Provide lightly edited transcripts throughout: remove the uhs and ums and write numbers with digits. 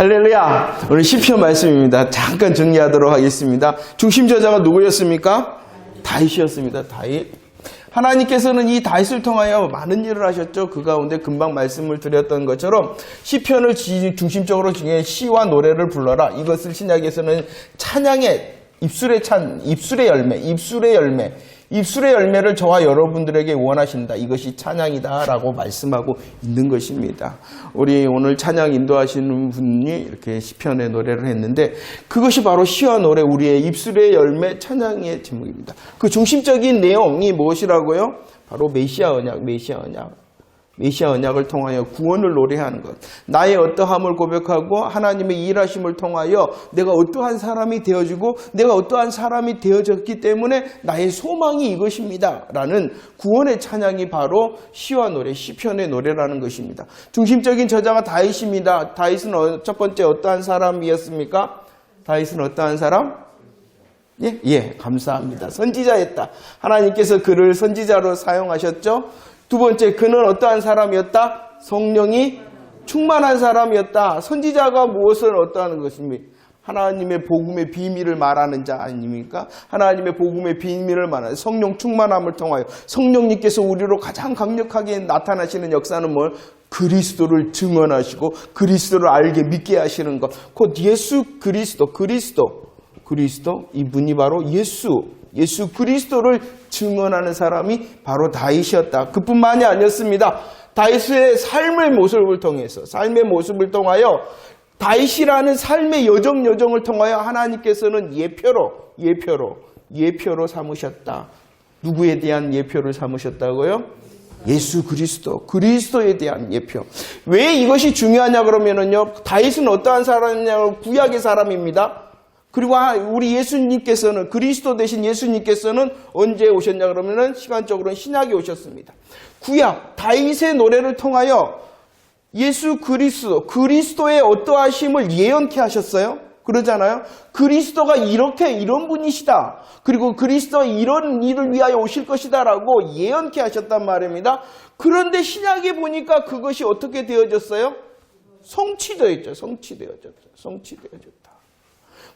할렐루야. 오늘 시편 말씀입니다. 잠깐 정리하도록 하겠습니다. 중심 저자가 누구였습니까? 다윗이었습니다. 다윗. 하나님께서는 이 다윗을 통하여 많은 일을 하셨죠. 그 가운데 금방 말씀을 드렸던 것처럼 시편을 중심적으로 중에 시와 노래를 불러라. 이것을 신약에서는 찬양의 입술의 열매를 저와 여러분들에게 원하신다. 이것이 찬양이다 라고 말씀하고 있는 것입니다. 우리 오늘 찬양 인도하시는 분이 이렇게 시편의 노래를 했는데 그것이 바로 시와 노래, 우리의 입술의 열매 찬양의 제목입니다. 그 중심적인 내용이 무엇이라고요? 바로 메시아 언약을 통하여 구원을 노래하는 것. 나의 어떠함을 고백하고 하나님의 일하심을 통하여 내가 어떠한 사람이 되어지고 내가 어떠한 사람이 되어졌기 때문에 나의 소망이 이것입니다. 라는 구원의 찬양이 바로 시와 노래, 시편의 노래라는 것입니다. 중심적인 저자가 다윗입니다. 다윗은 첫 번째 어떠한 사람이었습니까? 다윗은 어떠한 사람? 예, 감사합니다. 선지자였다. 하나님께서 그를 선지자로 사용하셨죠. 두 번째, 그는 어떠한 사람이었다? 성령이 충만한 사람이었다. 선지자가 무엇을 어떠한 것입니까? 하나님의 복음의 비밀을 말하는 자 아닙니까? 하나님의 복음의 비밀을 말하는 성령 충만함을 통하여 성령님께서 우리로 가장 강력하게 나타나시는 역사는 뭘? 그리스도를 증언하시고 그리스도를 알게 믿게 하시는 것. 곧 예수 그리스도 이분이 바로 예수 그리스도를 증언하는 사람이 바로 다윗이었다. 그뿐만이 아니었습니다. 다윗의 삶의 모습을 통하여 다윗이라는 삶의 여정을 통하여 하나님께서는 예표로 삼으셨다. 누구에 대한 예표를 삼으셨다고요? 예수 그리스도에 대한 예표. 왜 이것이 중요하냐 그러면은요, 다윗은 어떠한 사람이냐면 구약의 사람입니다. 그리고 우리 예수님께서는, 그리스도 대신 예수님께서는 언제 오셨냐 그러면은 시간적으로는 신약에 오셨습니다. 구약, 다윗의 노래를 통하여 예수 그리스도의 어떠하심을 예언케 하셨어요. 그러잖아요. 그리스도가 이런 분이시다. 그리고 그리스도가 이런 일을 위하여 오실 것이다 라고 예언케 하셨단 말입니다. 그런데 신약에 보니까 그것이 어떻게 되어졌어요? 성취되어졌다.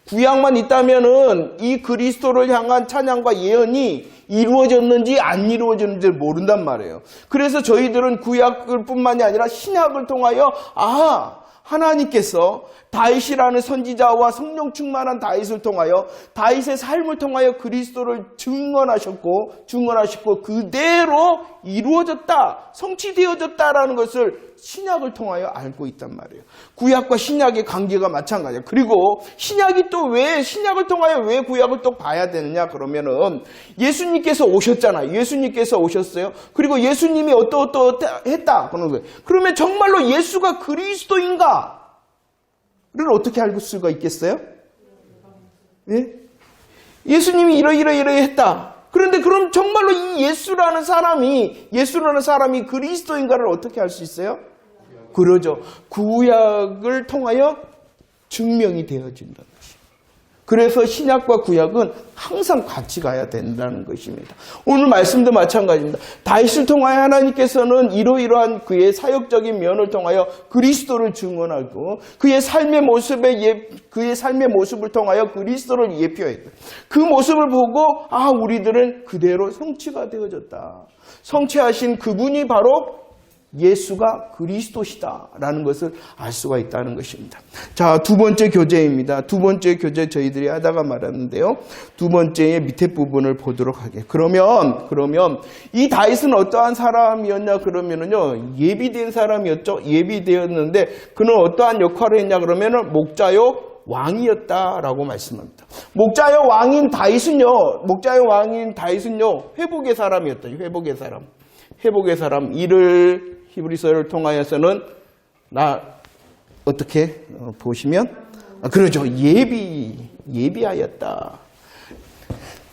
구약만 있다면은 이 그리스도를 향한 찬양과 예언이 이루어졌는지 안 이루어졌는지 모른단 말이에요. 그래서 저희들은 구약을 뿐만이 아니라 신약을 통하여 하나님께서 다윗이라는 선지자와 성령 충만한 다윗을 통하여 다윗의 삶을 통하여 그리스도를 증언하셨고 그대로 이루어졌다, 성취되어졌다라는 것을 신약을 통하여 알고 있단 말이에요. 구약과 신약의 관계가 마찬가지예요. 그리고 신약이 또 왜 신약을 통하여 왜 구약을 또 봐야 되느냐 그러면은 예수님께서 오셨잖아요. 예수님께서 오셨어요. 그리고 예수님이 어떠했다 그러는 거예요. 그러면 정말로 예수가 그리스도인가? 를 어떻게 알 수가 있겠어요? 예? 예수님이 이러했다. 그런데 그럼 정말로 이 예수라는 사람이 그리스도인가를 어떻게 알 수 있어요? 그러죠. 구약을 통하여 증명이 되어진다는 것입니다. 그래서 신약과 구약은 항상 같이 가야 된다는 것입니다. 오늘 말씀도 마찬가지입니다. 다윗을 통하여 하나님께서는 이러이러한 그의 사역적인 면을 통하여 그리스도를 증언하고 그의 삶의 모습을 통하여 그리스도를 예표했다. 그 모습을 보고 우리들은 그대로 성취가 되어졌다. 성취하신 그분이 바로 예수가 그리스도시다라는 것을 알 수가 있다는 것입니다. 자, 두 번째 교재입니다. 두 번째 교재 저희들이 하다가 말았는데요. 두 번째의 밑에 부분을 보도록 하게. 그러면 이 다윗은 어떠한 사람이었냐 그러면은요, 예비된 사람이었죠. 예비되었는데 그는 어떠한 역할을 했냐 그러면은 목자요 왕이었다라고 말씀합니다. 목자요 왕인 다윗은요, 회복의 사람이었다. 회복의 사람. 이를 히브리서를 통하여서는 어떻게 보시면 그러죠. 예비하였다.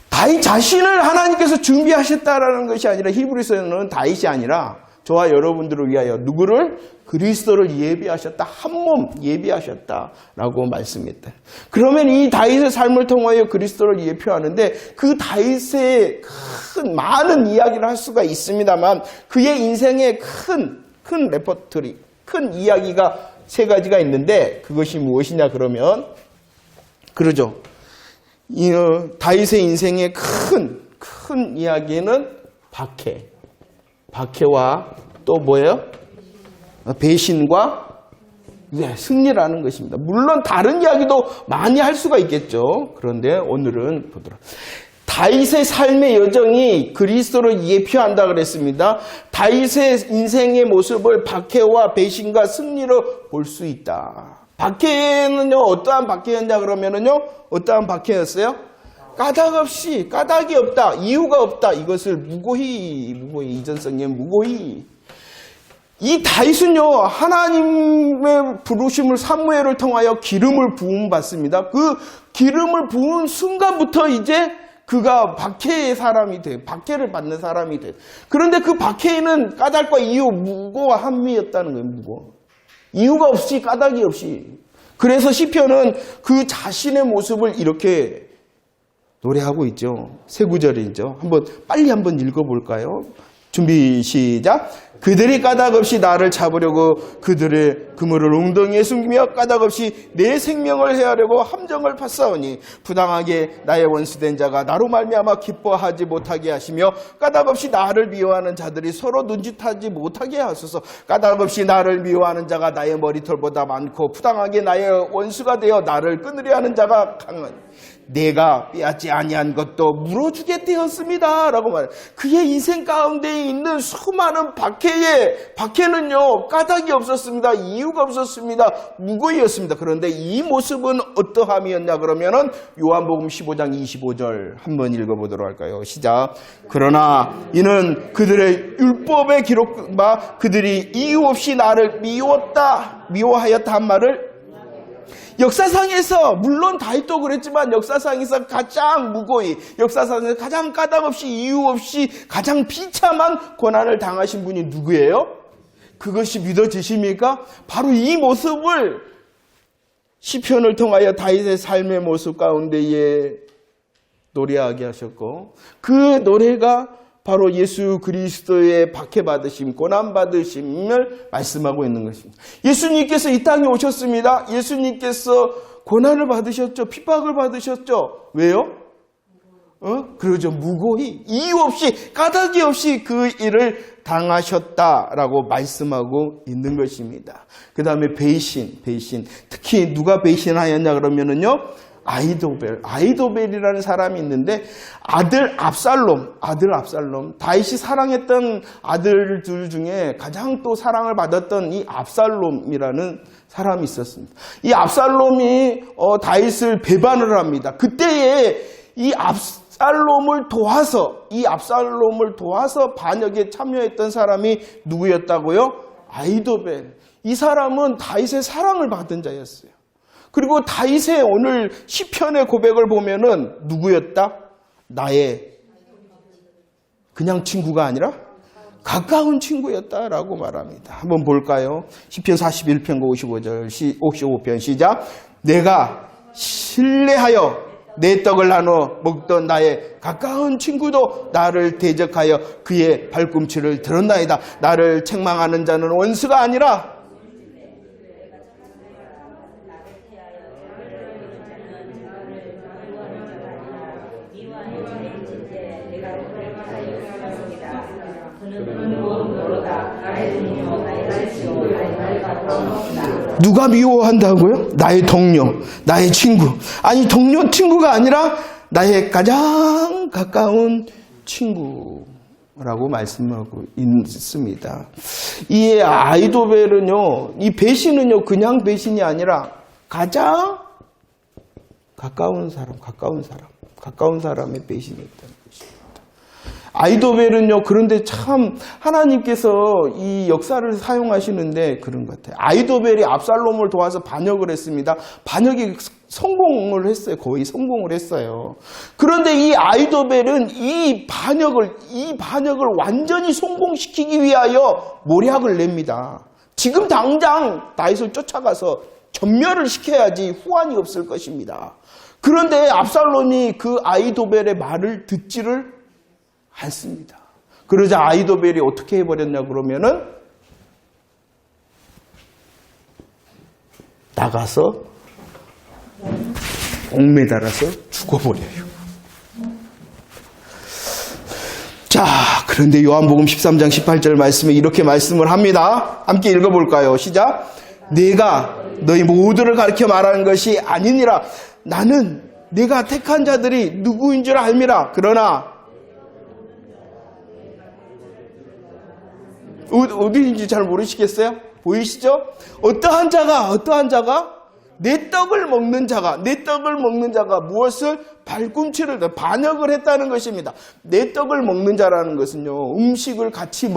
다윗 자신을 하나님께서 준비하셨다라는 것이 아니라 히브리서는 다윗이 아니라 저와 여러분들을 위하여 누구를? 그리스도를 예비하셨다. 한 몸 예비하셨다라고 말씀했다. 그러면 이 다윗의 삶을 통하여 그리스도를 예표하는데 그 다윗의 많은 이야기를 할 수가 있습니다만 그의 인생의 큰 레퍼토리, 큰 이야기가 세 가지가 있는데 그것이 무엇이냐 그러면 그러죠. 다윗의 인생의 큰 이야기는 박해와 또 뭐예요? 배신과 승리라는 것입니다. 물론 다른 이야기도 많이 할 수가 있겠죠. 그런데 오늘은 보도록 다윗의 삶의 여정이 그리스도를 예표한다 그랬습니다. 다윗의 인생의 모습을 박해와 배신과 승리로 볼 수 있다. 박해는요, 어떠한 박해였냐 그러면은요, 어떠한 박해였어요? 까닭이 없다, 이유가 없다. 이것을 무고히 이전성님 무고히. 이 다윗은요, 하나님의 부르심을 사무엘을 통하여 기름을 부음 받습니다. 그 기름을 부은 순간부터 이제 그가 박해의 사람이 돼. 박해를 받는 사람이 돼. 그런데 그 박해에는 까닭과 이유, 무고와 한미였다는 거예요. 무고. 이유가 없이, 까닭이 없이. 그래서 시편은 그 자신의 모습을 이렇게 노래하고 있죠. 세 구절이죠. 빨리 한번 읽어볼까요? 준비 시작. 그들이 까닭 없이 나를 잡으려고 그들의 그물을 웅덩이에 숨기며 까닭 없이 내 생명을 해하려고 함정을 팠사오니 부당하게 나의 원수된 자가 나로 말미암아 기뻐하지 못하게 하시며 까닭 없이 나를 미워하는 자들이 서로 눈짓하지 못하게 하소서. 까닭 없이 나를 미워하는 자가 나의 머리털보다 많고 부당하게 나의 원수가 되어 나를 끊으려 하는 자가 강하니 내가 빼앗지 아니한 것도 물어주게 되었습니다 라고 말해요. 그의 인생 가운데 있는 수많은 박해는요, 까닭이 없었습니다. 이유가 없었습니다. 무고이였습니다. 그런데 이 모습은 어떠함이었냐 그러면은 요한복음 15장 25절 한번 읽어보도록 할까요? 시작. 그러나 이는 그들의 율법에 기록 바 그들이 이유 없이 나를 미워하였다 한 말을 역사상에서, 물론 다윗도 그랬지만 역사상에서 가장 무고히, 역사상에서 가장 까닭 없이 이유 없이 가장 비참한 고난을 당하신 분이 누구예요? 그것이 믿어지십니까? 바로 이 모습을 시편을 통하여 다윗의 삶의 모습 가운데에 노래하게 하셨고, 그 노래가 바로 예수 그리스도의 박해받으심, 고난받으심을 말씀하고 있는 것입니다. 예수님께서 이 땅에 오셨습니다. 예수님께서 고난을 받으셨죠. 핍박을 받으셨죠. 왜요? 그러죠. 무고히, 이유 없이, 까닭이 없이 그 일을 당하셨다라고 말씀하고 있는 것입니다. 그 다음에 배신. 특히 누가 배신하였냐 그러면은요, 아히도벨이라는 사람이 있는데 아들 압살롬, 다윗이 사랑했던 아들들 중에 가장 또 사랑을 받았던 이 압살롬이라는 사람이 있었습니다. 이 압살롬이 다윗을 배반을 합니다. 그때에 이 압살롬을 도와서 반역에 참여했던 사람이 누구였다고요? 아히도벨. 이 사람은 다윗의 사랑을 받은 자였어요. 그리고 다윗의 오늘 시편의 고백을 보면은 누구였다? 나의 그냥 친구가 아니라 가까운 친구였다라고 말합니다. 한번 볼까요? 시편 41편 55편 시작. 내가 신뢰하여 내 떡을 나눠 먹던 나의 가까운 친구도 나를 대적하여 그의 발꿈치를 들었나이다. 나를 책망하는 자는 원수가 아니라 누가 미워한다고요? 나의 동료, 나의 친구. 아니, 동료, 친구가 아니라 나의 가장 가까운 친구라고 말씀하고 있습니다. 이 아히도벨은요, 이 배신은요, 그냥 배신이 아니라 가장 가까운 사람의 배신이었다는 것입니다. 아히도벨은요, 그런데 참 하나님께서 이 역사를 사용하시는데 그런 것 같아요. 아히도벨이 압살롬을 도와서 반역을 했습니다. 반역이 성공을 했어요. 거의 성공을 했어요. 그런데 이 아히도벨은 이 반역을 완전히 성공시키기 위하여 모략을 냅니다. 지금 당장 다윗을 쫓아가서 전멸을 시켜야지 후환이 없을 것입니다. 그런데 압살롬이 그 아히도벨의 말을 듣지를 않습니다. 그러자 아히도벨이 어떻게 해버렸냐 그러면은 나가서 목매달아서 죽어버려요. 자, 그런데 요한복음 13장 18절 말씀에 이렇게 말씀을 합니다. 함께 읽어볼까요? 시작. 내가 너희 모두를 가르쳐 말하는 것이 아니니라. 나는 내가 택한 자들이 누구인 줄 알미라. 그러나 어디인지 잘 모르시겠어요? 보이시죠? 어떠한 자가 내 떡을 먹는 자가 무엇을 발꿈치를 반역을 했다는 것입니다. 내 떡을 먹는 자라는 것은요, 음식을 같이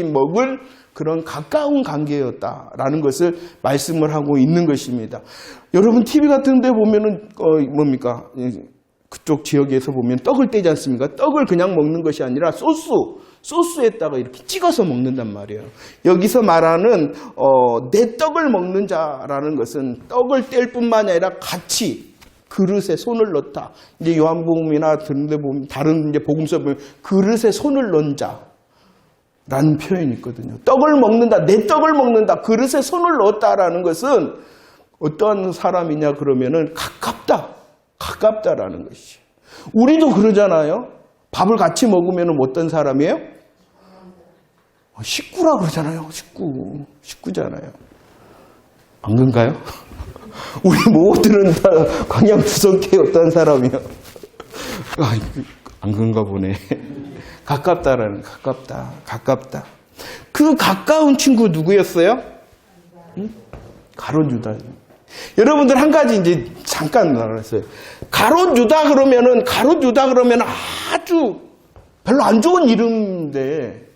먹을 그런 가까운 관계였다라는 것을 말씀을 하고 있는 것입니다. 여러분 TV 같은 데 보면은 뭡니까? 그쪽 지역에서 보면 떡을 떼지 않습니까? 떡을 그냥 먹는 것이 아니라 소스에다가 이렇게 찍어서 먹는단 말이에요. 여기서 말하는 내 떡을 먹는 자라는 것은 떡을 뗄 뿐만 아니라 같이 그릇에 손을 넣다. 이제 요한복음이나 다른 이제 복음서 보면 그릇에 손을 넣은 자라는 표현이 있거든요. 떡을 먹는다, 내 떡을 먹는다, 그릇에 손을 넣었다라는 것은 어떠한 사람이냐 그러면은 가깝다라는 것이죠. 우리도 그러잖아요. 밥을 같이 먹으면 어떤 사람이에요? 식구라 그러잖아요. 식구잖아요. 안 그런가요? 우리 모두는 다 광양주석계 어떤 사람이요? 안 그런가 보네. 가깝다. 그 가까운 친구 누구였어요? 가룟 유다. 여러분들 한 가지 이제 잠깐 말했어요. 가룟 유다 그러면 아주 별로 안 좋은 이름인데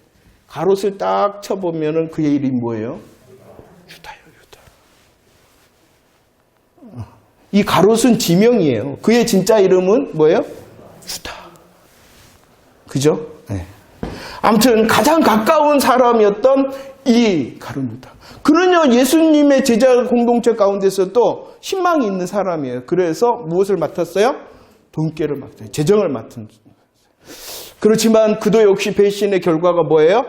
가롯을 딱 쳐보면은 그의 이름이 뭐예요? 유다요, 유다. 이 가롯은 지명이에요. 그의 진짜 이름은 뭐예요? 유다. 그죠? 네. 아무튼 가장 가까운 사람이었던 이 가룟 유다. 그는요, 예수님의 제자 공동체 가운데서도 신망이 있는 사람이에요. 그래서 무엇을 맡았어요? 돈깨를 맡았어요. 재정을 맡은. 그렇지만 그도 역시 배신의 결과가 뭐예요?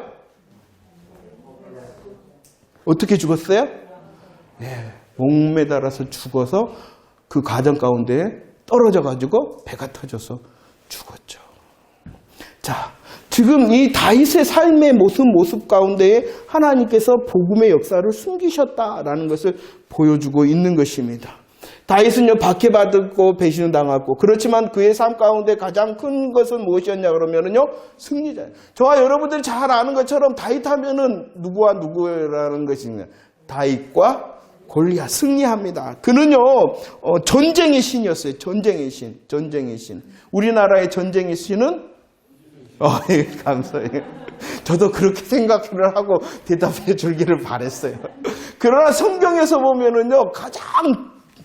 어떻게 죽었어요? 예, 목매달아서 죽어서 그 가정 가운데 떨어져가지고 배가 터져서 죽었죠. 자, 지금 이 다윗의 삶의 모습 가운데에 하나님께서 복음의 역사를 숨기셨다라는 것을 보여주고 있는 것입니다. 다윗은요, 박해받았고 배신을 당했고, 그렇지만 그의 삶 가운데 가장 큰 것은 무엇이었냐 그러면은요, 승리자예요. 저와 여러분들이 잘 아는 것처럼 다윗 하면은 누구와 누구라는 것입니다. 다윗과 골리앗 승리합니다. 그는요, 전쟁의 신이었어요. 전쟁의 신. 우리나라의 전쟁의 신은 예, 감사해요. 저도 그렇게 생각을 하고 대답해 주기를 바랬어요. 그러나 성경에서 보면은요, 가장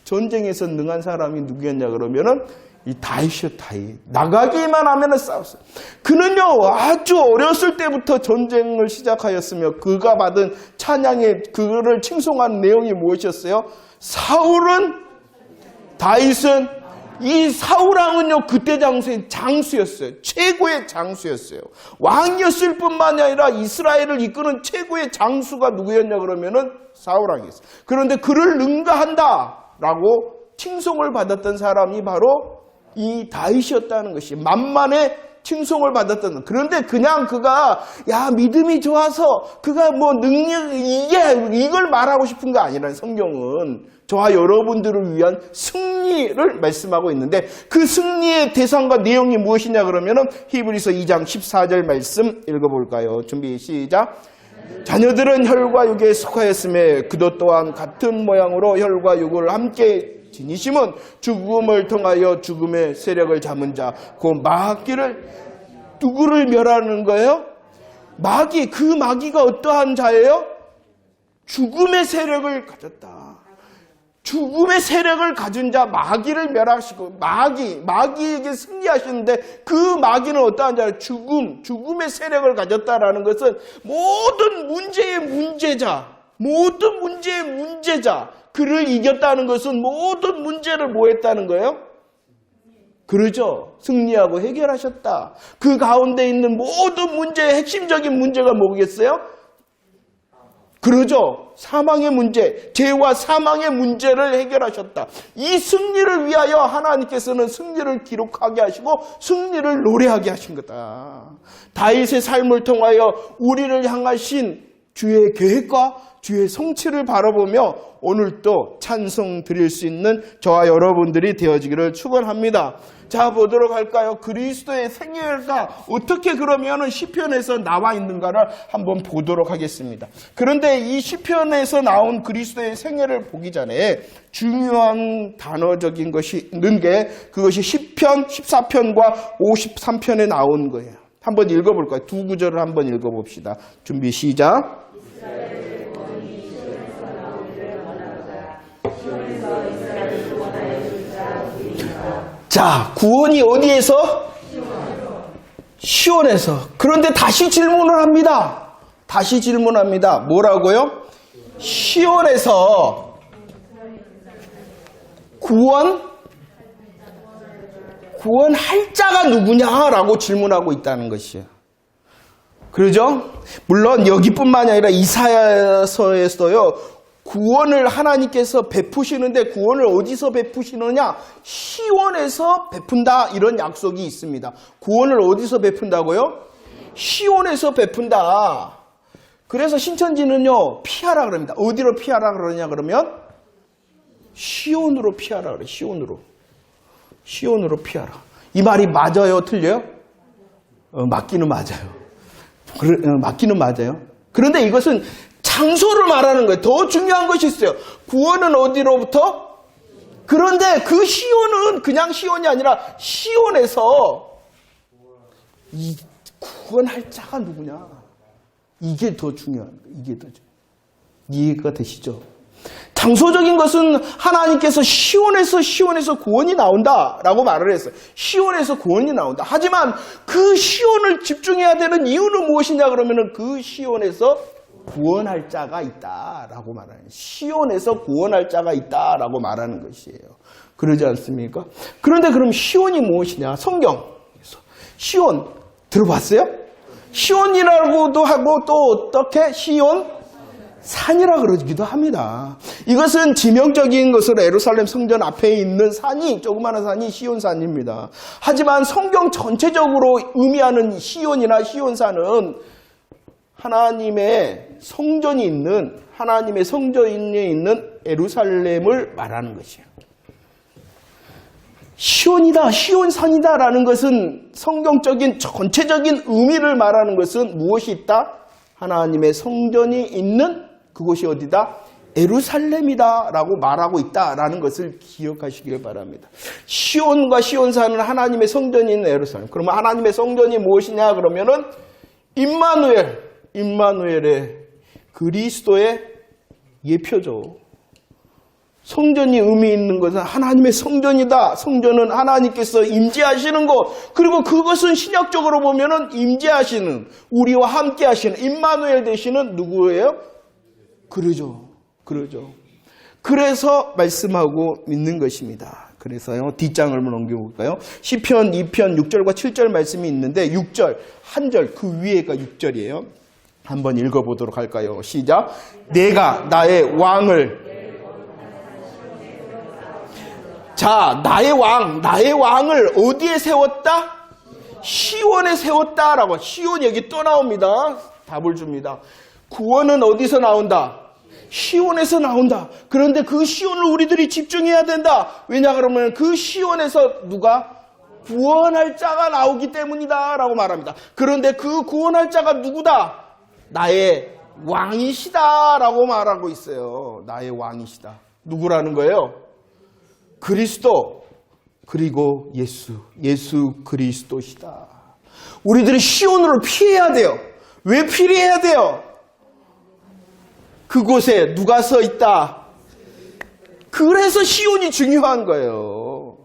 전쟁에서 능한 사람이 누구였냐 그러면은 이 다윗이요, 다윗. 나가기만 하면은 싸웠어요. 그는요, 아주 어렸을 때부터 전쟁을 시작하였으며 그가 받은 찬양에 그를 칭송한 내용이 무엇이었어요? 다윗은 이 사울왕은요, 그때 장수의 장수였어요. 최고의 장수였어요. 왕이었을 뿐만 아니라 이스라엘을 이끄는 최고의 장수가 누구였냐 그러면은 사울왕이었어요. 그런데 그를 능가한다라고 칭송을 받았던 사람이 바로 이 다윗이었다는 것이 만만의 칭송을 받았던. 그런데 그냥 그가 믿음이 좋아서 그가 뭐 능력 이걸 말하고 싶은 거 아니라는 성경은 저와 여러분들을 위한 승리를 말씀하고 있는데 그 승리의 대상과 내용이 무엇이냐 그러면은 히브리서 2장 14절 말씀 읽어볼까요? 준비 시작. 자녀들은 혈과 육에 속하였음에 그도 또한 같은 모양으로 혈과 육을 함께 지니심은 죽음을 통하여 죽음의 세력을 잡은 자, 그 마귀를 누구를 멸하는 거예요? 그 마귀가 어떠한 자예요? 죽음의 세력을 가졌다. 죽음의 세력을 가진 자 마귀를 멸하시고 마귀에게 승리하시는데 그 마귀는 어떠한 자예요? 죽음의 세력을 가졌다라는 것은 모든 문제의 문제자 그를 이겼다는 것은 모든 문제를 뭐 했다는 거예요? 그러죠. 승리하고 해결하셨다. 그 가운데 있는 모든 문제의 핵심적인 문제가 뭐겠어요? 그러죠. 사망의 문제, 죄와 사망의 문제를 해결하셨다. 이 승리를 위하여 하나님께서는 승리를 기록하게 하시고 승리를 노래하게 하신 거다. 다윗의 삶을 통하여 우리를 향하신 주의 계획과 주의 성취를 바라보며 오늘도 찬송 드릴 수 있는 저와 여러분들이 되어지기를 축원합니다. 자, 보도록 할까요? 그리스도의 생애가 어떻게 그러면은 시편에서 나와 있는가를 한번 보도록 하겠습니다. 그런데 이 시편에서 나온 그리스도의 생애를 보기 전에 중요한 단어적인 것이 있는 게 그것이 시편 14편과 53편에 나온 거예요. 한번 읽어볼까요? 두 구절을 한번 읽어봅시다. 준비 시작. 자, 구원이 어디에서? 시온에서. 그런데 다시 질문을 합니다. 다시 질문합니다. 뭐라고요? 시온에서 구원할 자가 누구냐라고 질문하고 있다는 것이에요. 그러죠? 물론 여기뿐만이 아니라 이사야서에서요. 구원을 하나님께서 베푸시는데 구원을 어디서 베푸시느냐? 시온에서 베푼다, 이런 약속이 있습니다. 구원을 어디서 베푼다고요? 시온에서 베푼다. 그래서 신천지는요, 피하라 그럽니다. 어디로 피하라 그러냐 그러면 시온으로 피하라 그래요. 시온으로 피하라. 이 말이 맞아요, 틀려요? 맞기는 맞아요. 맞기는 맞아요. 그런데 이것은 장소를 말하는 거예요. 더 중요한 것이 있어요. 구원은 어디로부터? 그런데 그 시온은 그냥 시온이 아니라 시온에서 이 구원할 자가 누구냐? 이게 더 중요한 거예요. 이게 더 중요해요. 이해가 되시죠? 장소적인 것은 하나님께서 시온에서 구원이 나온다라고 말을 했어요. 시온에서 구원이 나온다. 하지만 그 시온을 집중해야 되는 이유는 무엇이냐 그러면은 그 시온에서 구원할 자가 있다라고 말하는, 시온에서 구원할 자가 있다라고 말하는 것이에요. 그러지 않습니까? 그런데 그럼 시온이 무엇이냐? 성경에서 시온 들어봤어요? 시온이라고도 하고 또 어떻게 시온 산이라 그러기도 합니다. 이것은 지명적인 것으로 예루살렘 성전 앞에 있는 산이, 조그마한 산이 시온산입니다. 하지만 성경 전체적으로 의미하는 시온이나 시온산은 하나님의 성전이 있는, 하나님의 성전에 있는 예루살렘을 말하는 것이에요. 시온이다, 시온산이다라는 것은 성경적인 전체적인 의미를 말하는 것은 무엇이 있다? 하나님의 성전이 있는 그곳이 어디다? 예루살렘이다라고 말하고 있다라는 것을 기억하시길 바랍니다. 시온과 시온산은 하나님의 성전이 있는 예루살렘. 그러면 하나님의 성전이 무엇이냐 그러면은 임마누엘의 그리스도의 예표죠. 성전이 의미 있는 것은 하나님의 성전이다. 성전은 하나님께서 임재하시는 것. 그리고 그것은 신약적으로 보면은 임재하시는, 우리와 함께 하시는 임마누엘 되시는 누구예요? 그러죠. 그래서 말씀하고 있는 것입니다. 그래서요, 뒷장을 넘겨볼까요? 시편 2편 6절과 7절 말씀이 있는데 6절, 한 절, 그 위에가 6절이에요. 한번 읽어보도록 할까요? 시작. 내가 나의 왕을, 자, 나의 왕을 어디에 세웠다? 시온에 세웠다라고. 시온 여기 또 나옵니다. 답을 줍니다. 구원은 어디서 나온다? 시온에서 나온다. 그런데 그 시온을 우리들이 집중해야 된다. 왜냐 그러면 그 시온에서 누가? 구원할 자가 나오기 때문이다 라고 말합니다. 그런데 그 구원할 자가 누구다? 나의 왕이시다 라고 말하고 있어요. 나의 왕이시다. 누구라는 거예요? 그리스도, 그리고 예수 그리스도시다. 우리들이 시온으로 피해야 돼요. 왜 피해야 돼요? 그곳에 누가 서 있다. 그래서 시온이 중요한 거예요.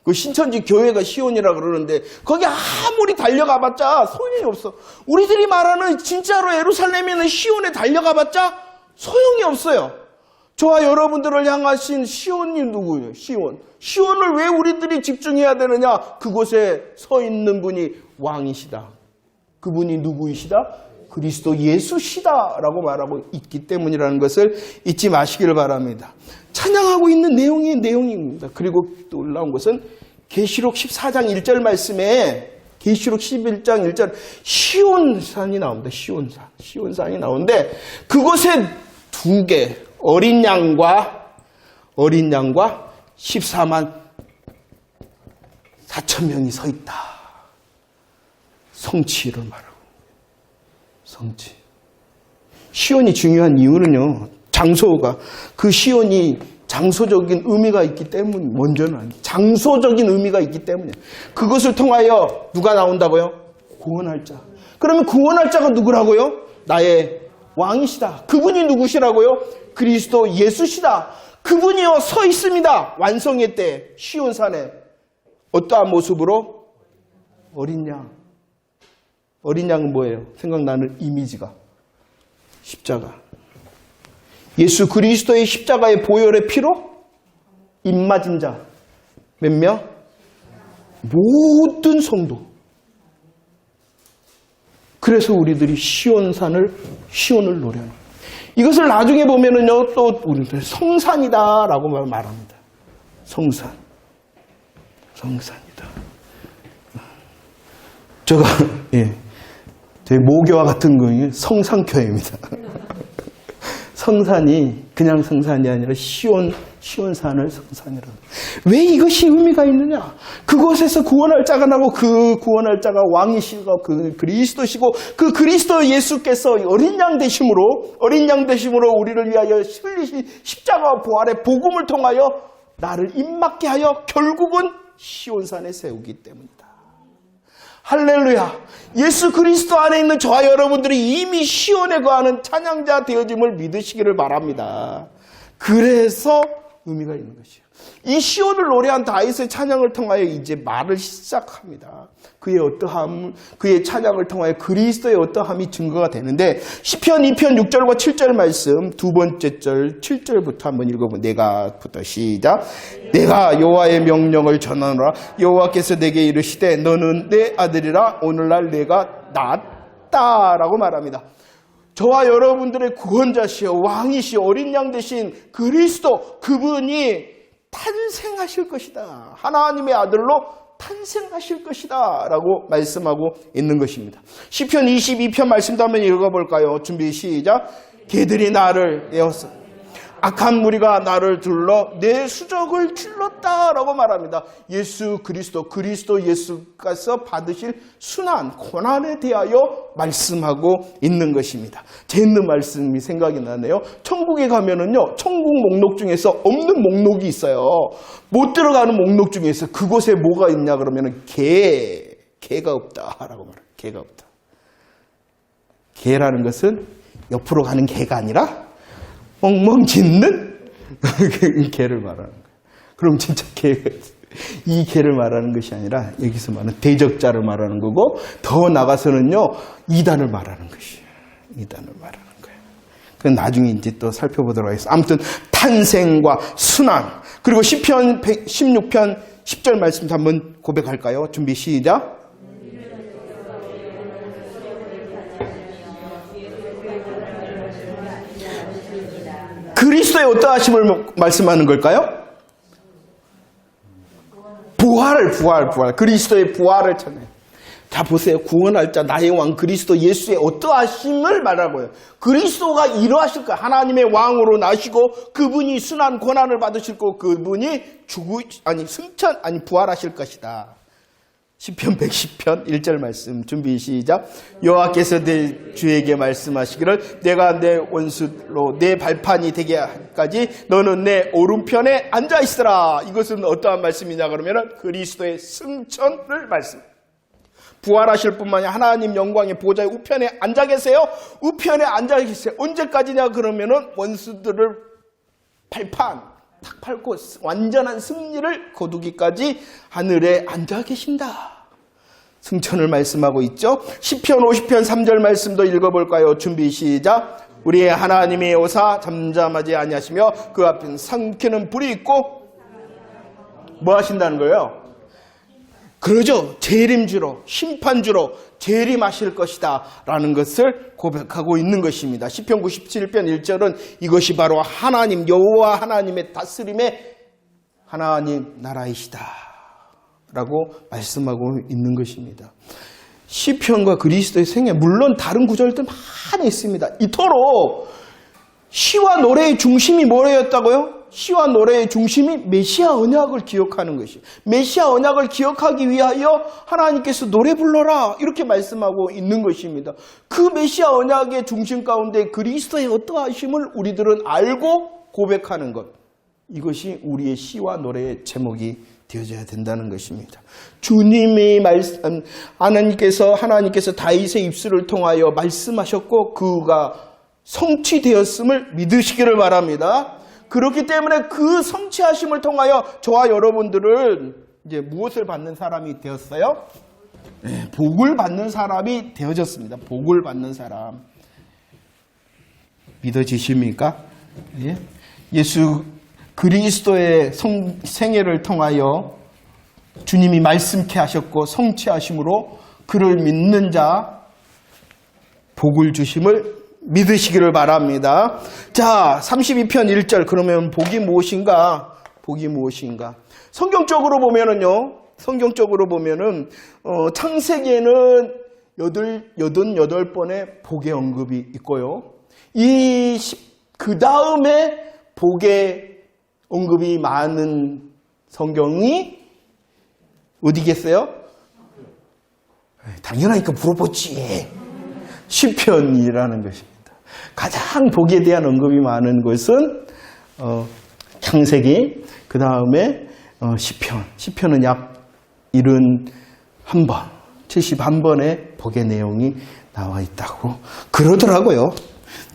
그 신천지 교회가 시온이라 그러는데 거기 아무리 달려가봤자 소용이 없어. 우리들이 말하는 진짜로 예루살렘에 있는 시온에 달려가봤자 소용이 없어요. 저와 여러분들을 향하신 시온이 누구예요? 시온을 왜 우리들이 집중해야 되느냐? 그곳에 서 있는 분이 왕이시다. 그분이 누구이시다? 그리스도 예수시다라고 말하고 있기 때문이라는 것을 잊지 마시기를 바랍니다. 찬양하고 있는 내용입니다. 그리고 또 올라온 것은 계시록 14장 1절 말씀에 계시록 11장 1절 시온산이 나옵니다. 시온산이 나오는데 그곳에 두 개 어린 양과 14만 4천 명이 서 있다. 성취를 말하고 성취. 시온이 중요한 이유는요. 장소가 그 시온이 장소적인 의미가 있기 때문 먼저는 아니에요. 장소적인 의미가 있기 때문에 그것을 통하여 누가 나온다고요? 구원할 자. 그러면 구원할 자가 누구라고요? 나의 왕이시다. 그분이 누구시라고요? 그리스도 예수시다. 그분이요 서 있습니다. 완성의 때 시온산에 어떠한 모습으로? 어린 양. 어린 양은 뭐예요? 생각나는 이미지가 십자가. 예수 그리스도의 십자가의 보혈의 피로 입맞은 자 몇 명? 모든 성도. 그래서 우리들이 시온을 노래하는. 이것을 나중에 보면은요 또 우리들 성산이다라고 말합니다. 성산이다. 제가 저희 모교와 같은 거는 성산교회입니다. 성산이 그냥 성산이 아니라 시온산을 성산이라고. 왜 이것이 의미가 있느냐? 그곳에서 구원할 자가 나고 그 구원할 자가 왕이시고 그 그리스도시고 그 그리스도 예수께서 어린 양 되심으로 우리를 위하여 실리신 십자가와 부활의 복음을 통하여 나를 입맞게 하여 결국은 시온산에 세우기 때문이다. 할렐루야. 예수 그리스도 안에 있는 저와 여러분들이 이미 시온에 거하는 찬양자 되어짐을 믿으시기를 바랍니다. 그래서 의미가 있는 것이에요. 이 시온을 노래한 다윗의 찬양을 통하여 이제 말을 시작합니다. 그의 어떠함, 그의 찬양을 통하여 그리스도의 어떠함이 증거가 되는데 시편 2편 6절과 7절 말씀 두 번째 절 7절부터 한번 읽어보면 내가부터 시작. 내가 여호와의 명령을 전하노라. 여호와께서 내게 이르시되 너는 내 아들이라 오늘날 내가 낳았다라고 말합니다. 저와 여러분들의 구원자시여 왕이시여 어린 양 되신 그리스도 그분이 탄생하실 것이다. 하나님의 아들로 탄생하실 것이다 라고 말씀하고 있는 것입니다. 시편 22편 말씀도 한번 읽어볼까요? 준비 시작. 개들이 나를 에워싸 악한 무리가 나를 둘러 내 수족을 찔렀다라고 말합니다. 예수 그리스도 예수께서 받으실 순환, 고난에 대하여 말씀하고 있는 것입니다. 재밌는 말씀이 생각이 나네요. 천국에 가면은요, 천국 목록 중에서 없는 목록이 있어요. 못 들어가는 목록 중에서 그곳에 뭐가 있냐 그러면은 개가 없다라고 말해요. 개가 없다. 개라는 것은 옆으로 가는 개가 아니라 멍멍 짖는 개를 말하는 거예요. 그럼 진짜 이 개를 말하는 것이 아니라 여기서 말하는 대적자를 말하는 거고 더 나가서는요 이단을 말하는 것이에요. 이단을 말하는 거예요. 그건 나중에 이제 또 살펴보도록 하겠습니다. 아무튼 탄생과 순환 그리고 시편 16편 10절 말씀 한번 고백할까요? 준비 시작. 그리스도의 어떠하심을 말씀하는 걸까요? 부활. 그리스도의 부활을 찾아요. 자, 보세요. 구원할 자, 나의 왕, 그리스도 예수의 어떠하심을 말하고요. 그리스도가 이러하실 거예요. 하나님의 왕으로 나시고, 그분이 순한 고난을 받으실 거고, 그분이 부활하실 것이다. 시편 110편 1절 말씀 준비 시작. 여호와께서 내 주에게 말씀하시기를 내가 내 원수로 내 발판이 되게 하기까지 너는 내 오른편에 앉아 있으라. 이것은 어떠한 말씀이냐 그러면 그리스도의 승천을 말씀. 부활하실 뿐만이 하나님 영광의 보좌의 우편에 앉아 계세요. 우편에 앉아 계세요. 언제까지냐 그러면은 원수들을 발판 탁 밟고 완전한 승리를 거두기까지 하늘에 앉아 계신다. 승천을 말씀하고 있죠. 시편 50편 3절 말씀도 읽어볼까요? 준비 시작. 우리의 하나님이 오사 잠잠하지 아니하시며 그 앞엔 삼키는 불이 있고 뭐 하신다는 거예요? 그러죠. 재림주로, 심판주로 재림하실 것이다 라는 것을 고백하고 있는 것입니다. 시편 97편 1절은 이것이 바로 하나님 여호와 하나님의 다스림의 하나님 나라이시다 라고 말씀하고 있는 것입니다. 시편과 그리스도의 생애, 물론 다른 구절들 많이 있습니다. 이토록 시와 노래의 중심이 뭐였다고요? 시와 노래의 중심이 메시아 언약을 기억하는 것이에요. 메시아 언약을 기억하기 위하여 하나님께서 노래 불러라 이렇게 말씀하고 있는 것입니다. 그 메시아 언약의 중심 가운데 그리스도의 어떠하심을 우리들은 알고 고백하는 것, 이것이 우리의 시와 노래의 제목이 되어져야 된다는 것입니다. 주님이 하나님께서 다윗의 입술을 통하여 말씀하셨고 그가 성취되었음을 믿으시기를 바랍니다. 그렇기 때문에 그 성취하심을 통하여 저와 여러분들은 이제 무엇을 받는 사람이 되었어요? 네, 복을 받는 사람이 되어졌습니다. 복을 받는 사람. 믿어지십니까? 예? 예수 그리스도의 생애를 통하여 주님이 말씀케 하셨고 성취하심으로 그를 믿는 자 복을 주심을 믿으시기를 바랍니다. 자, 32편 1절. 그러면 복이 무엇인가? 복이 무엇인가? 성경적으로 보면은 창세기에는 88번의 복의 언급이 있고요. 그 다음에 복의 언급이 많은 성경이 어디겠어요? 당연하니까 물어보지. 시편이라는 것입니다. 가장 복에 대한 언급이 많은 것은 창세기, 그 다음에 시편. 시편은 약 71번, 71번의 복의 내용이 나와 있다고 그러더라고요.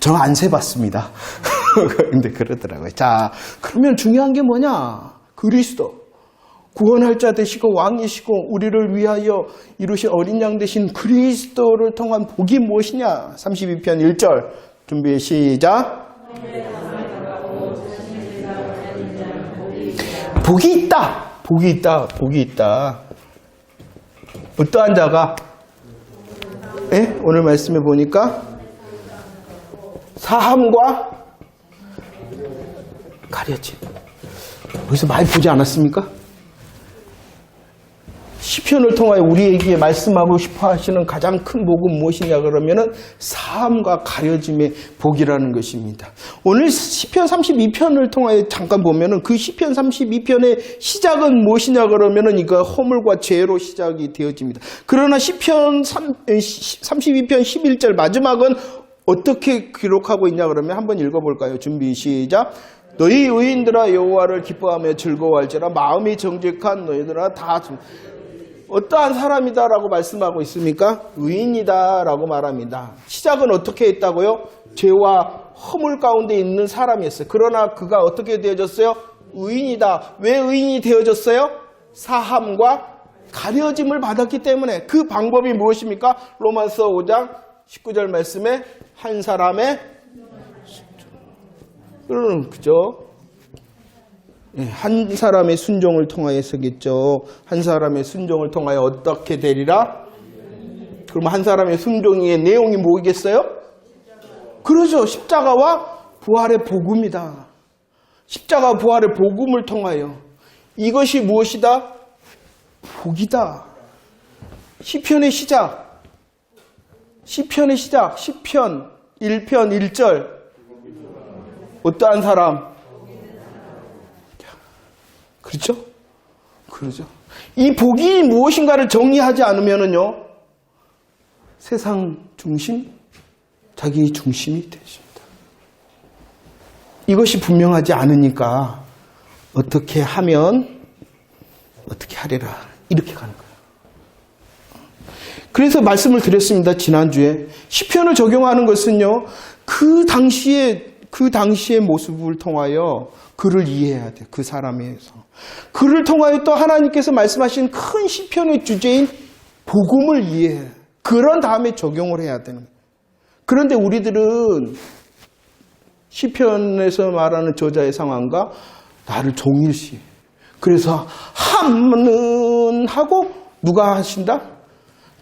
저 안 세봤습니다. 근데 그러더라고요. 자, 그러면 중요한 게 뭐냐? 그리스도. 구원할 자 되시고 왕이시고 우리를 위하여 이루신 어린 양 되신 그리스도를 통한 복이 무엇이냐? 32편 1절 준비 시작. 복이 있다. 복이 있다. 복이 있다. 어떠한 자가? 예? 오늘 말씀해 보니까 사함과 가려짐. 여기서 많이 보지 않았습니까? 시편을 통하여 우리에게 말씀하고 싶어 하시는 가장 큰 복은 무엇이냐 그러면은 사함과 가려짐의 복이라는 것입니다. 오늘 시편 32편을 통하여 잠깐 보면은 그 시편 32편의 시작은 무엇이냐 그러면은 이거 허물과 죄로 시작이 되어집니다. 그러나 시편 32편 11절 마지막은 어떻게 기록하고 있냐 그러면 한번 읽어볼까요? 준비 시작. 너희 의인들아 여호와를 기뻐하며 즐거워할지라 마음이 정직한 너희들아 다 어떠한 사람이다라고 말씀하고 있습니까? 의인이다라고 말합니다. 시작은 어떻게 했다고요? 죄와 허물 가운데 있는 사람이었어요. 그러나 그가 어떻게 되어졌어요? 의인이다. 왜 의인이 되어졌어요? 사함과 가려짐을 받았기 때문에. 그 방법이 무엇입니까? 로마서 5장 19절 말씀에 한 사람의 그죠? 한 사람의 순종을 통하여서겠죠. 한 사람의 순종을 통하여 어떻게 되리라? 그럼 한 사람의 순종의 내용이 뭐겠어요? 그러죠. 십자가와 부활의 복음이다. 십자가 부활의 복음을 통하여 이것이 무엇이다? 복이다. 시편의 시작. 시편의 시작. 시편 1편 1절. 어떠한 사람? 그렇죠? 그러죠. 이 복이 무엇인가를 정리하지 않으면은요, 세상 중심, 자기 중심이 되십니다. 이것이 분명하지 않으니까 어떻게 하면 어떻게 하리라 이렇게 가는 거예요. 그래서 말씀을 드렸습니다. 지난주에 시편을 적용하는 것은요, 그 당시의 모습을 통하여 그를 이해해야 돼요. 그 사람에서. 그를 통하여 또 하나님께서 말씀하신 큰 시편의 주제인 복음을 이해해. 그런 다음에 적용을 해야 되는 거예요. 그런데 우리들은 시편에서 말하는 저자의 상황과 나를 종일시해. 그래서 함은 하고 누가 하신다?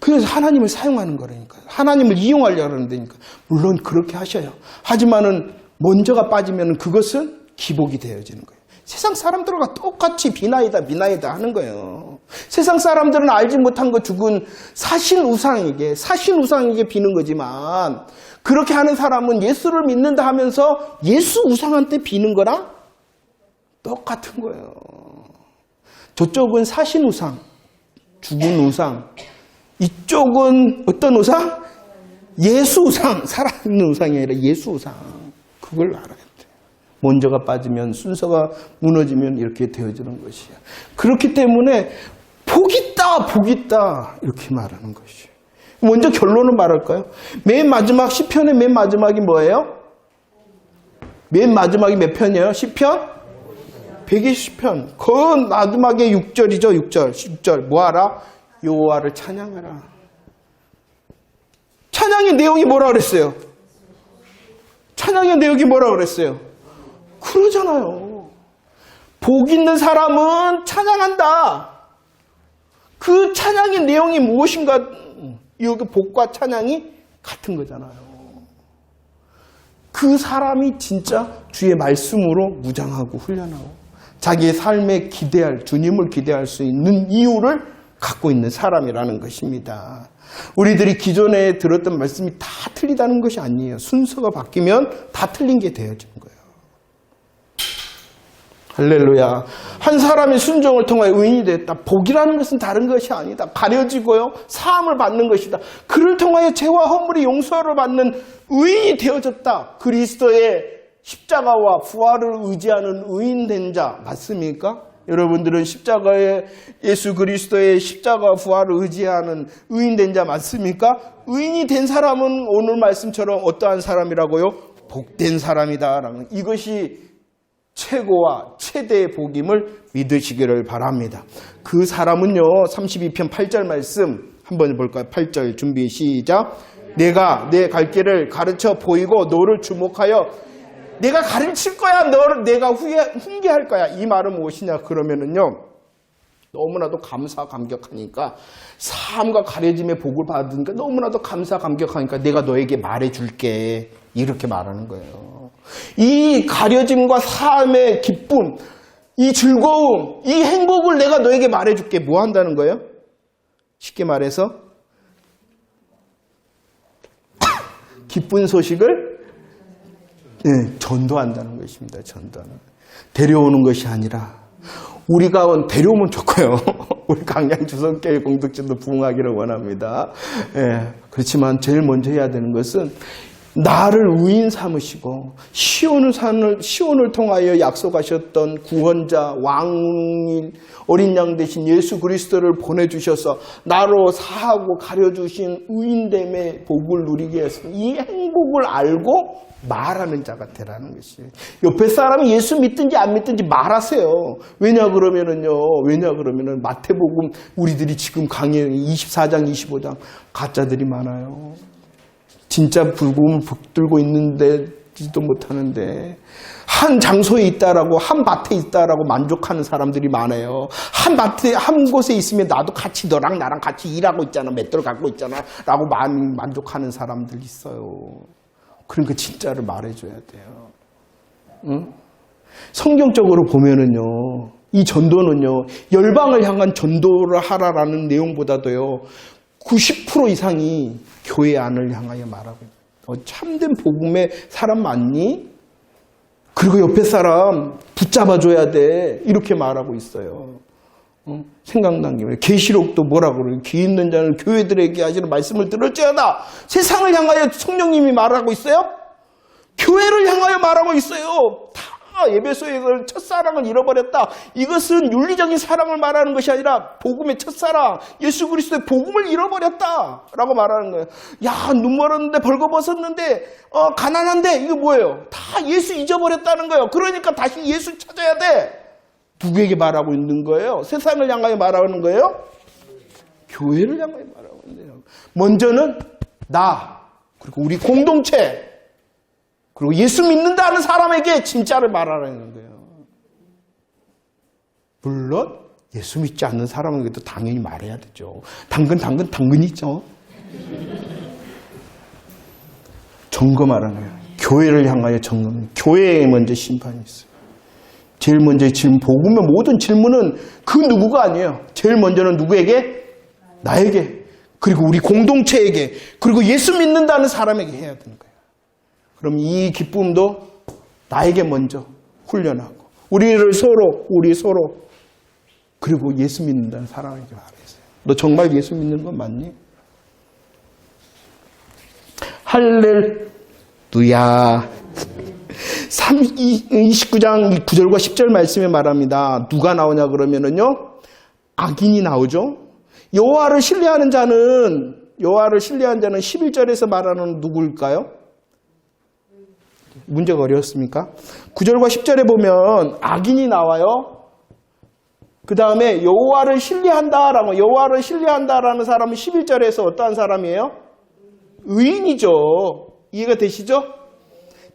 그래서 하나님을 사용하는 거라니까요. 하나님을 이용하려고 하는데니까. 물론 그렇게 하셔요. 하지만은 먼저가 빠지면 그것은 기복이 되어지는 거예요. 세상 사람들과 똑같이 비나이다 하는 거예요. 세상 사람들은 알지 못한 거 죽은 사신 우상에게 비는 거지만 그렇게 하는 사람은 예수를 믿는다 하면서 예수 우상한테 비는 거랑 똑같은 거예요. 저쪽은 사신 우상, 죽은 우상. 이쪽은 어떤 우상? 예수 우상. 살아있는 우상이 아니라 예수 우상. 그걸 알아야 돼. 먼저가 빠지면 순서가 무너지면 이렇게 되어지는 것이야. 그렇기 때문에 복 있다 이렇게 말하는 것이에요. 먼저 결론을 말할까요? 맨 마지막 시편의 맨 마지막이 뭐예요? 맨 마지막이 몇 편이에요? 시편? 120편. 그 마지막에 6절이죠. 6절. 뭐하라? 여호와를 찬양하라. 찬양의 내용이 뭐라 그랬어요? 찬양의 내용이 뭐라 그랬어요? 그러잖아요. 복 있는 사람은 찬양한다. 그 찬양의 내용이 무엇인가? 여기 복과 찬양이 같은 거잖아요. 그 사람이 진짜 주의 말씀으로 무장하고 훈련하고 자기의 삶에 주님을 기대할 수 있는 이유를 갖고 있는 사람이라는 것입니다. 우리들이 기존에 들었던 말씀이 다 틀리다는 것이 아니에요. 순서가 바뀌면 다 틀린 게 되어지는 거예요. 할렐루야. 한 사람의 순종을 통하여 의인이 됐다. 복이라는 것은 다른 것이 아니다. 가려지고요. 사함을 받는 것이다. 그를 통하여 죄와 허물이 용서를 받는 의인이 되어졌다. 그리스도의 십자가와 부활을 의지하는 의인된 자 맞습니까? 여러분들은 예수 그리스도의 십자가 부활을 의지하는 의인된 자 맞습니까? 의인이 된 사람은 오늘 말씀처럼 어떠한 사람이라고요? 복된 사람이다. 이것이 최고와 최대의 복임을 믿으시기를 바랍니다. 그 사람은요, 32편 8절 말씀 한번 볼까요? 8절 준비 시작. 내가 내 갈 길을 가르쳐 보이고 너를 주목하여 내가 가르칠 거야. 너를 내가 훈계할 거야. 이 말은 무엇이냐? 그러면은요, 너무나도 감사감격하니까 사함과 가려짐의 복을 받으니까 너무나도 감사감격하니까 내가 너에게 말해줄게. 이렇게 말하는 거예요. 이 가려짐과 사함의 기쁨, 이 즐거움, 이 행복을 내가 너에게 말해줄게. 뭐 한다는 거예요? 쉽게 말해서 기쁜 소식을 전도한다는 것입니다. 전도하는. 데려오는 것이 아니라 우리가 데려오면 좋고요. 우리 강양 주성교회 공동체도 부흥하기를 원합니다. 그렇지만 제일 먼저 해야 되는 것은 나를 의인 삼으시고 시온을 통하여 약속하셨던 구원자 왕인 어린 양 되신 예수 그리스도를 보내주셔서 나로 사하고 가려주신 의인됨의 복을 누리게 해서 이 행복을 알고 말하는 자가 되라는 것이에요. 옆에 사람이 예수 믿든지 안 믿든지 말하세요. 왜냐 그러면은 마태복음 우리들이 지금 강의 24장 25장 가짜들이 많아요. 진짜 불금을 붙들고 있는데지도 못하는데 한 장소에 있다라고 한 밭에 있다라고 만족하는 사람들이 많아요. 한 곳에 있으면 나도 같이 너랑 나랑 같이 일하고 있잖아. 맷돌 갖고 있잖아 라고 만족하는 사람들이 있어요. 그러니까 진짜를 말해줘야 돼요. 응? 성경적으로 보면은요, 이 전도는요, 열방을 향한 전도를 하라라는 내용보다도요, 90% 이상이 교회 안을 향하여 말하고 있어요. 참된 복음의 사람 맞니? 그리고 옆에 사람 붙잡아줘야 돼. 이렇게 말하고 있어요. 생각난 김에 계시록도 뭐라고 그래요? 귀 있는 자는 교회들에게 하시는 말씀을 들을지어다. 세상을 향하여 성령님이 말하고 있어요? 교회를 향하여 말하고 있어요. 다 에베소의 첫사랑을 잃어버렸다. 이것은 윤리적인 사랑을 말하는 것이 아니라 복음의 첫사랑, 예수 그리스도의 복음을 잃어버렸다 라고 말하는 거예요. 야, 눈 멀었는데 벌거벗었는데 가난한데 이거 뭐예요? 다 예수 잊어버렸다는 거예요. 그러니까 다시 예수 찾아야 돼. 누구에게 말하고 있는 거예요? 세상을 향하여 말하는 거예요? 교회를 향하여 말하고 있는데요. 먼저는 나, 그리고 우리 공동체, 그리고 예수 믿는다는 사람에게 진짜를 말하라는 거예요. 물론 예수 믿지 않는 사람에게도 당연히 말해야 되죠. 당근이죠. 점검하라는 거예요. 교회를 향하여 점검. 교회에 먼저 심판이 있어요. 제일 먼저 질문, 복음의 모든 질문은 그 누구가 아니에요. 제일 먼저는 누구에게? 나에게. 그리고 우리 공동체에게. 그리고 예수 믿는다는 사람에게 해야 되는 거예요. 그럼 이 기쁨도 나에게 먼저 훈련하고 우리 서로 그리고 예수 믿는다는 사람에게 말했어요. 너 정말 예수 믿는 건 맞니? 할렐루야. 29장 9절과 10절 말씀에 말합니다. 누가 나오냐 그러면은요, 악인이 나오죠. 여호와를 신뢰하는 자는 11절에서 말하는 누구일까요? 문제가 어려웠습니까? 9절과 10절에 보면 악인이 나와요. 그 다음에 여호와를 신뢰한다라는 사람은 11절에서 어떠한 사람이에요? 의인이죠. 이해가 되시죠?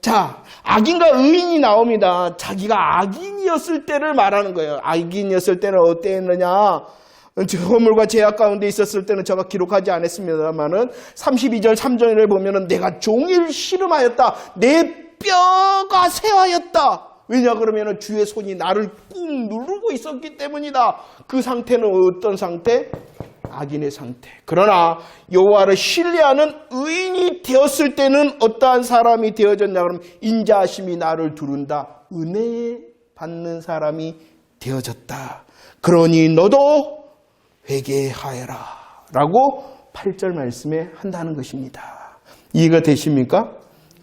자, 악인과 의인이 나옵니다. 자기가 악인이었을 때를 말하는 거예요. 악인이었을 때는 어땠느냐? 허물과 죄악 가운데 있었을 때는 제가 기록하지 않았습니다만은 32절 3절에 보면은 내가 종일 씨름하였다. 내 뼈가 쇠하였다. 왜냐 그러면은 주의 손이 나를 꾹 누르고 있었기 때문이다. 그 상태는 어떤 상태? 악인의 상태. 그러나 여호와를 신뢰하는 의인이 되었을 때는 어떠한 사람이 되어졌냐 그러면 인자하심이 나를 두른다. 은혜 받는 사람이 되어졌다. 그러니 너도 회개하여라 라고 8절 말씀에 한다는 것입니다. 이해가 되십니까?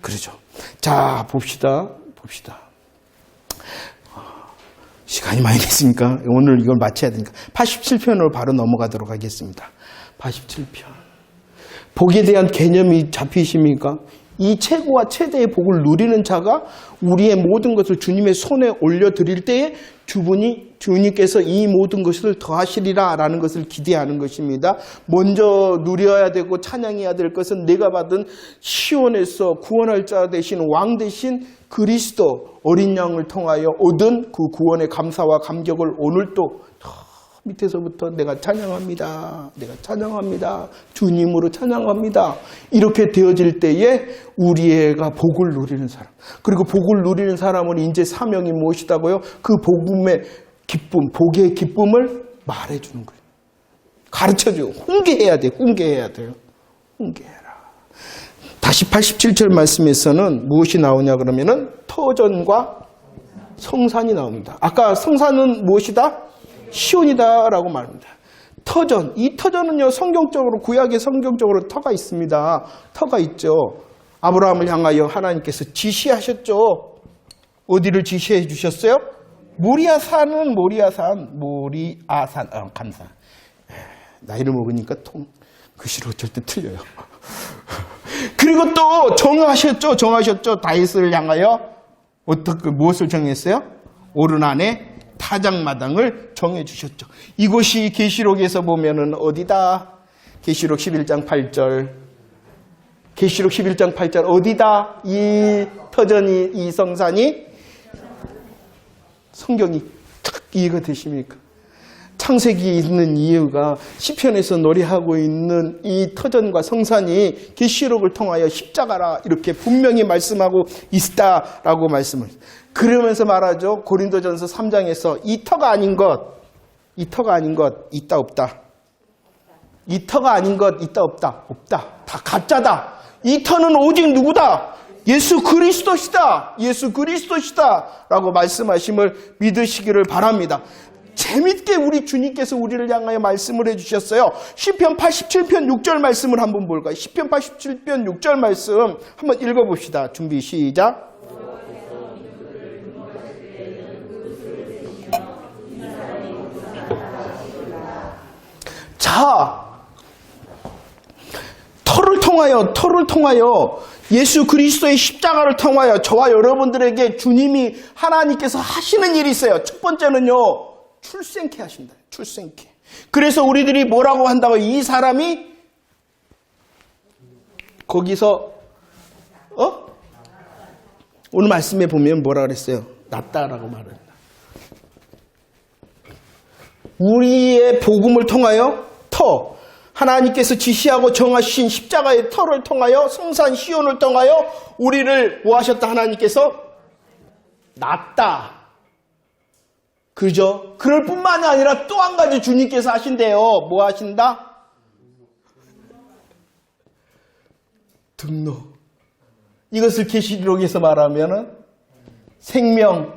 그러죠. 자, 봅시다. 시간이 많이 됐으니까 오늘 이걸 마쳐야 되니까 87편으로 바로 넘어가도록 하겠습니다. 87편. 복에 대한 개념이 잡히십니까? 이 최고와 최대의 복을 누리는 자가 우리의 모든 것을 주님의 손에 올려드릴 때에 주님께서 이 모든 것을 더하시리라 라는 것을 기대하는 것입니다. 먼저 누려야 되고 찬양해야 될 것은 내가 받은 시온에서 구원할 자 되신 왕 되신 그리스도 어린 양을 통하여 얻은 그 구원의 감사와 감격을 오늘 또 밑에서부터 내가 찬양합니다. 주님으로 찬양합니다. 이렇게 되어질 때에 우리가 복을 누리는 사람. 그리고 복을 누리는 사람은 이제 사명이 무엇이다고요? 그 복음의 기쁨, 복의 기쁨을 말해주는 거예요. 가르쳐줘요. 훈계해야 돼요. 훈계해라. 다시 87절 말씀에서는 무엇이 나오냐 그러면은 터전과 성산이 나옵니다. 아까 성산은 무엇이다? 시온이다라고 말합니다. 터전, 이 터전은요 성경적으로 구약의 성경적으로 터가 있습니다. 터가 있죠. 아브라함을 향하여 하나님께서 지시하셨죠. 어디를 지시해 주셨어요? 모리아산. 감사. 나이를 먹으니까 글씨로 절대 틀려요. 그리고 또 정하셨죠. 다윗을 향하여 무엇을 정했어요? 오르난의 타작마당을 정해주셨죠. 이곳이 계시록에서 보면은 어디다? 계시록 11장 8절 어디다? 이 터전이, 이 성산이 성경이 탁 이해가 되십니까? 창세기에 있는 이유가 시편에서 노래하고 있는 이 터전과 성산이 계시록을 통하여 십자가라 이렇게 분명히 말씀하고 있다라고 말씀을 그러면서 말하죠. 고린도전서 3장에서 이 터가 아닌 것 있다 없다. 이 터가 아닌 것 있다 없다. 다 가짜다. 이 터는 오직 누구다? 예수 그리스도시다 라고 말씀하심을 믿으시기를 바랍니다. 재밌게 우리 주님께서 우리를 향하여 말씀을 해주셨어요. 시편 87편 6절 말씀을 한번 볼까요? 시편 87편 6절 말씀 한번 읽어봅시다. 준비 시작. 자, 터를 통하여 예수 그리스도의 십자가를 통하여 저와 여러분들에게 주님이 하나님께서 하시는 일이 있어요. 첫 번째는요. 출생케 하신다. 출생케. 그래서 우리들이 뭐라고 한다고 이 사람이 거기서 오늘 말씀에 보면 뭐라 그랬어요? 낫다라고 말합니다. 우리의 복음을 통하여 터, 하나님께서 지시하고 정하신 십자가의 터를 통하여 성산 시온을 통하여 우리를 뭐 하셨다? 하나님께서 낳았다. 그죠? 그럴 뿐만이 아니라 또 한 가지 주님께서 하신대요. 뭐 하신다? 등록. 이것을 계시록에서 말하면은 생명책에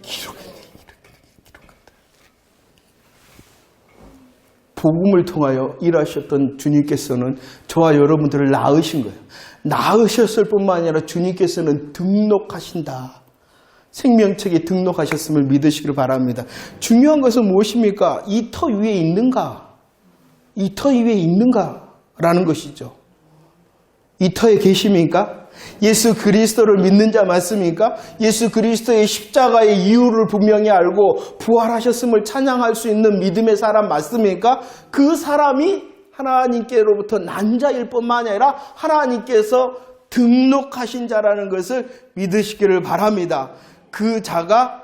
기록한다. 복음을 통하여 일하셨던 주님께서는 저와 여러분들을 낳으신 거예요. 낳으셨을 뿐만 아니라 주님께서는 등록하신다. 생명책에 등록하셨음을 믿으시길 바랍니다. 중요한 것은 무엇입니까? 이 터 위에 있는가? 이 터 위에 있는가? 라는 것이죠. 이 터에 계십니까? 예수 그리스도를 믿는 자 맞습니까? 예수 그리스도의 십자가의 이유를 분명히 알고 부활하셨음을 찬양할 수 있는 믿음의 사람 맞습니까? 그 사람이 하나님께로부터 난 자일 뿐만 아니라 하나님께서 등록하신 자라는 것을 믿으시기를 바랍니다. 그 자가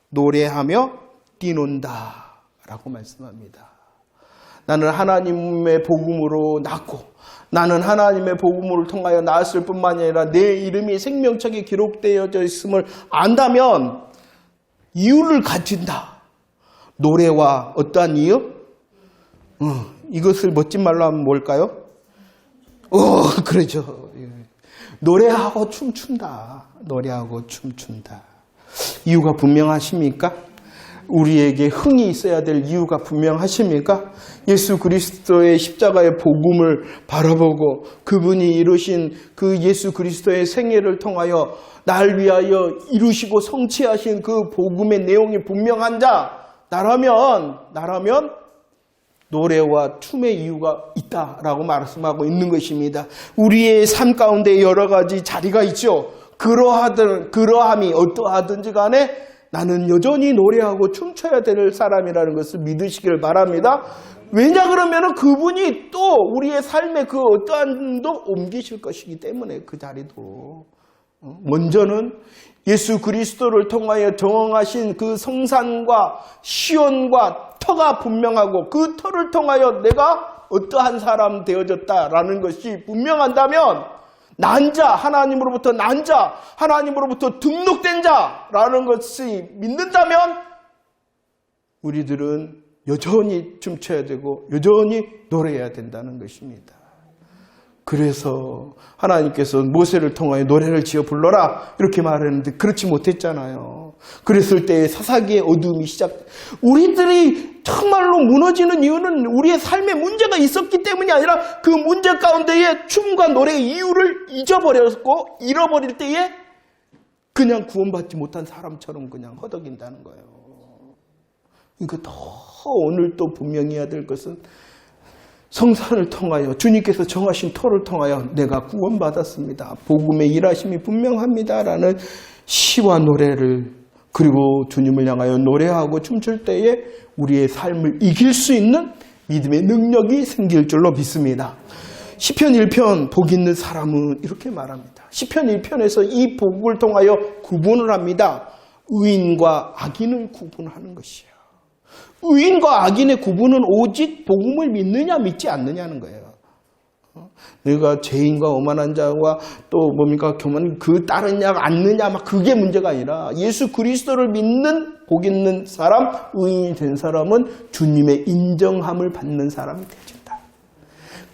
노래하며 뛰논다 라고 말씀합니다. 나는 하나님의 복음으로 낳고 나는 하나님의 복음을 통하여 낳았을 뿐만 아니라 내 이름이 생명책에 기록되어져 있음을 안다면 이유를 가진다. 노래와 어떠한 이유? 이것을 멋진 말로 하면 뭘까요? 그러죠. 노래하고 춤춘다. 노래하고 춤춘다. 이유가 분명하십니까? 우리에게 흥이 있어야 될 이유가 분명하십니까? 예수 그리스도의 십자가의 복음을 바라보고 그분이 이루신 그 예수 그리스도의 생애를 통하여 날 위하여 이루시고 성취하신 그 복음의 내용이 분명한 자 나라면 노래와 춤의 이유가 있다라고 말씀하고 있는 것입니다. 우리의 삶 가운데 여러 가지 자리가 있죠. 그러함이 어떠하든지 간에 나는 여전히 노래하고 춤춰야 될 사람이라는 것을 믿으시길 바랍니다. 왜냐 그러면 그분이 또 우리의 삶의 그 어떠한도 옮기실 것이기 때문에 그 자리도. 먼저는 예수 그리스도를 통하여 정하신 그 성산과 시온과 터가 분명하고 그 터를 통하여 내가 어떠한 사람 되어졌다라는 것이 분명한다면 난 자, 하나님으로부터 난 자, 하나님으로부터 등록된 자라는 것을 믿는다면 우리들은 여전히 춤춰야 되고 여전히 노래해야 된다는 것입니다. 그래서 하나님께서 모세를 통하여 노래를 지어 불러라 이렇게 말했는데 그렇지 못했잖아요. 그랬을 때 사사기의 어둠이 우리들이 정말로 무너지는 이유는 우리의 삶에 문제가 있었기 때문이 아니라 그 문제 가운데에 춤과 노래의 이유를 잊어버렸고 잃어버릴 때에 그냥 구원받지 못한 사람처럼 그냥 허덕인다는 거예요. 그러니까 더 오늘 또 분명히 해야 될 것은 성산을 통하여 주님께서 정하신 터를 통하여 내가 구원받았습니다. 복음의 일하심이 분명합니다라는 시와 노래를 그리고 주님을 향하여 노래하고 춤출 때에 우리의 삶을 이길 수 있는 믿음의 능력이 생길 줄로 믿습니다. 시편 1편 복 있는 사람은 이렇게 말합니다. 시편 1편에서 이 복을 통하여 구분을 합니다. 의인과 악인을 구분하는 것이에요. 의인과 악인의 구분은 오직 복음을 믿느냐 믿지 않느냐는 거예요. 내가 죄인과 오만한 자와 또 뭡니까 교만 그 따르냐 않느냐 막 그게 문제가 아니라 예수 그리스도를 믿는 복 있는 사람, 의인이 된 사람은 주님의 인정함을 받는 사람이 되어진다.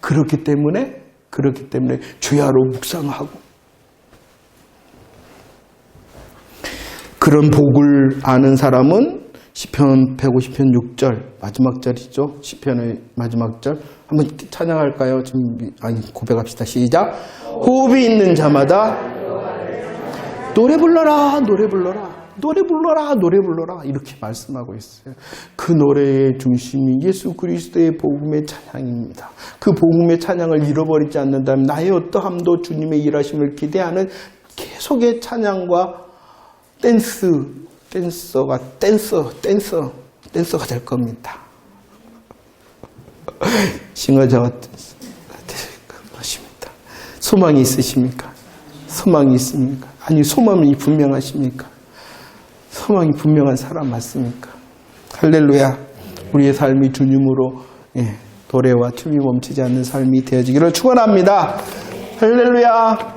그렇기 때문에 주야로 묵상하고 그런 복을 아는 사람은 시편 150편 6절 마지막 절이죠. 시편의 마지막 절 한번 찬양할까요? 고백합시다. 시작. 호흡이 있는 자마다 노래 불러라 노래 불러라 노래 불러라 노래 불러라 이렇게 말씀하고 있어요. 그 노래의 중심이 예수 그리스도의 복음의 찬양입니다. 그 복음의 찬양을 잃어버리지 않는다면 나의 어떠함도 주님의 일하심을 기대하는 계속의 찬양과 댄서가 될 겁니다. 싱어자가 될 것입니다. 소망이 있으십니까? 소망이 있습니까? 아니 소망이 분명하십니까? 소망이 분명한 사람 맞습니까? 할렐루야. 우리의 삶이 주님으로 노래와 춤이 멈추지 않는 삶이 되어지기를 축원합니다. 할렐루야.